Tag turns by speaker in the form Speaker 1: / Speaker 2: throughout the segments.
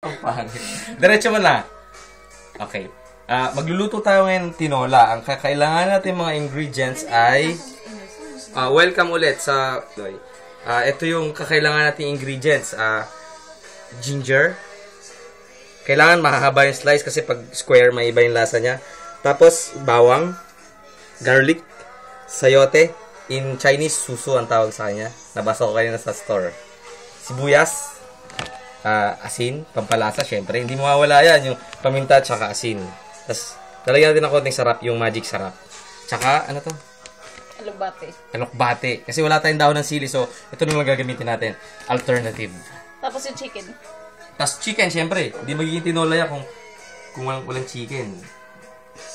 Speaker 1: Ang pangit. Diretso mo na. Okay. Magluluto tayo ngayon ng tinola. Ang kakailangan natin mga ingredients ay... welcome ulit sa... ito yung kakailangan natin ingredients. Ginger. Kailangan mahahaba yung slice kasi pag square, may iba yung lasa niya. Tapos, bawang, garlic, sayote. In Chinese, susu ang tawag sa kanya. Nabasa ko kanina sa store. Sibuyas, asin, pampalasa, syempre. Hindi mawawala yan, yung paminta at saka asin. Tapos, lalagyan natin ng konting sarap, yung magic sarap. Tsaka, ano to?
Speaker 2: Alokbate.
Speaker 1: Alokbate. Kasi wala tayong dahon ng sili, so ito na lang gagamitin natin. Alternative.
Speaker 2: Tapos yung chicken.
Speaker 1: Tapos chicken, syempre. Hindi magiging tinola yan kung walang chicken.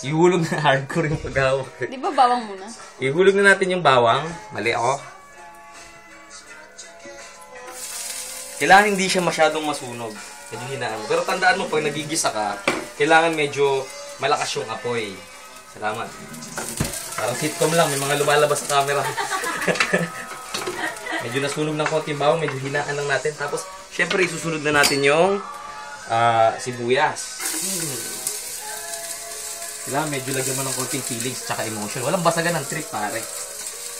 Speaker 1: Ihulog na hardcore yung paghawak.
Speaker 2: Di ba bawang muna?
Speaker 1: Ihulog na natin yung bawang. Mali ako. Kailangan hindi siya masyadong masunog. Medyo hinaan. Pero tandaan mo, pag nagigisa ka, kailangan medyo malakas yung apoy. Salamat. Parang sitcom lang, may mga lumalabas sa camera. Medyo nasunog ng konti yung bawang, medyo hinaan lang natin. Tapos, syempre, isusunod na natin yung sibuyas. Kailangan medyo lagyan mo ng konting feelings tsaka emotion. Walang basagan ng trip, pare.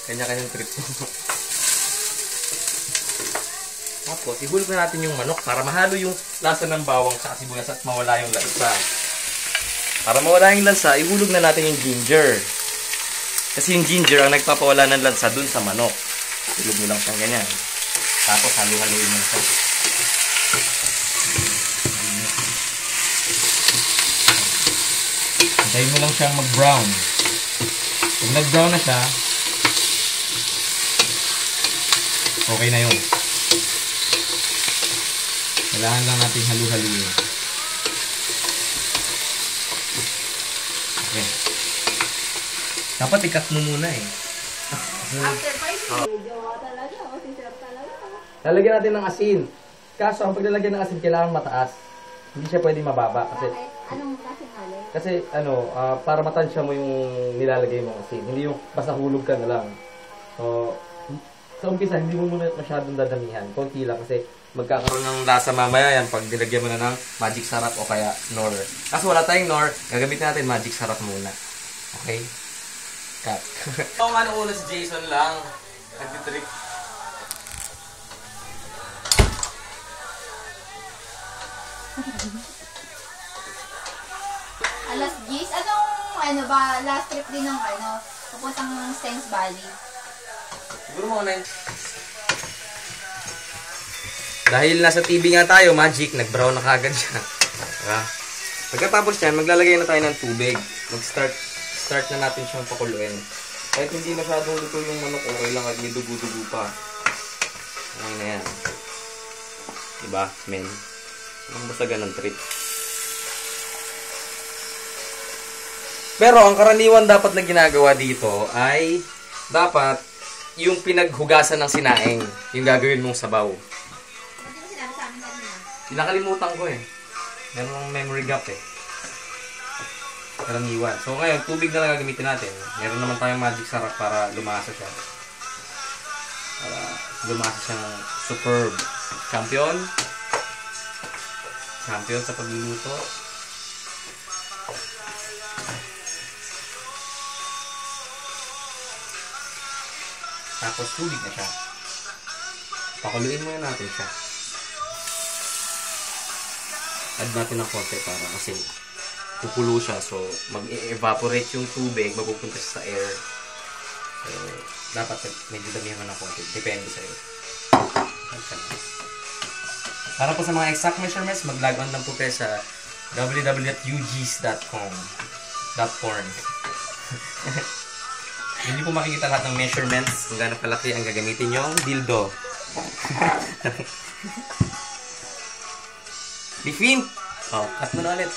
Speaker 1: Kanya-kanyang trip. Tapos, ihulog na natin yung manok para mahalo yung lasa ng bawang sa sibuyas at mawala yung lansa. Para mawala yung lansa, ihulog na natin yung ginger. Kasi yung ginger ang nagpapawala ng lansa dun sa manok. Ihulog mo lang siyang ganyan. Tapos, halo-haloin mo siya. Hintayin mo lang siyang mag-brown. Pag nag-brown na siya, okay na yun. Kailangan lang natin halu-haluin. Okay. Dapat i-cut mo muna eh.
Speaker 2: After 5 minutes, jowa talaga. Sisirap talaga.
Speaker 1: Lalagyan natin ng asin. Kaso, ang paglalagyan ng asin, kailangan mataas. Hindi siya pwedeng mababa. Kasi,
Speaker 2: anong klaseng alin?
Speaker 1: kasi para matansya mo yung nilalagay mong asin. Hindi yung basta hulog ka na lang. So, sa umpisa, hindi mo muna masyadong dadamihan. Konti lang kasi magkakaroon ng lasa mamaya yan pag nilagyan mo na ng magic sarap o kaya nor. Kasi wala tayong nor, gagamitin natin magic sarap muna. Okay? Cut. So, ano una si Jason lang. Nag-trip.
Speaker 3: Alas 10? Anong, last trip din ng, pupuntang Stains Valley?
Speaker 1: Siguro mga 9. Dahil nasa TV nga tayo, magic, nag-brown na kagad siya. Diba? Pagkatapos yan, maglalagay na tayo ng tubig. Start na natin siyang pakuluin. Kahit hindi masyadong luto yung manok, okay lang at may dugo-dugo pa. Okay na yan. Diba, men? Ang basagan ng trip. Pero ang karaniwan dapat na ginagawa dito ay dapat yung pinaghugasan ng sinaing, yung gagawin mong sabaw. Nakalimutan ko eh. Meron ng memory gap eh. Karaniwan. So ngayon, tubig na lang gagamitin natin. Meron naman tayong magic sarap para lumasa siya. Para lumasa siyang superb. Champion. Champion sa pagluluto. Tapos tubig na siya. Pakuluin muna natin siya. Add natin ng konti para kasi kukulo siya. So, mag-evaporate yung tubig, mapupunta sa air. So, dapat medyo damihan mo ng konti. Depende sa'yo. Para po sa mga exact measurements, mag-log on lang po kayo sa www.ugis.com.porn. Hindi po makikita lahat ng measurements kung gaano kalaki ang gagamitin yung dildo. Bifin! Oh, cut mo na ulit.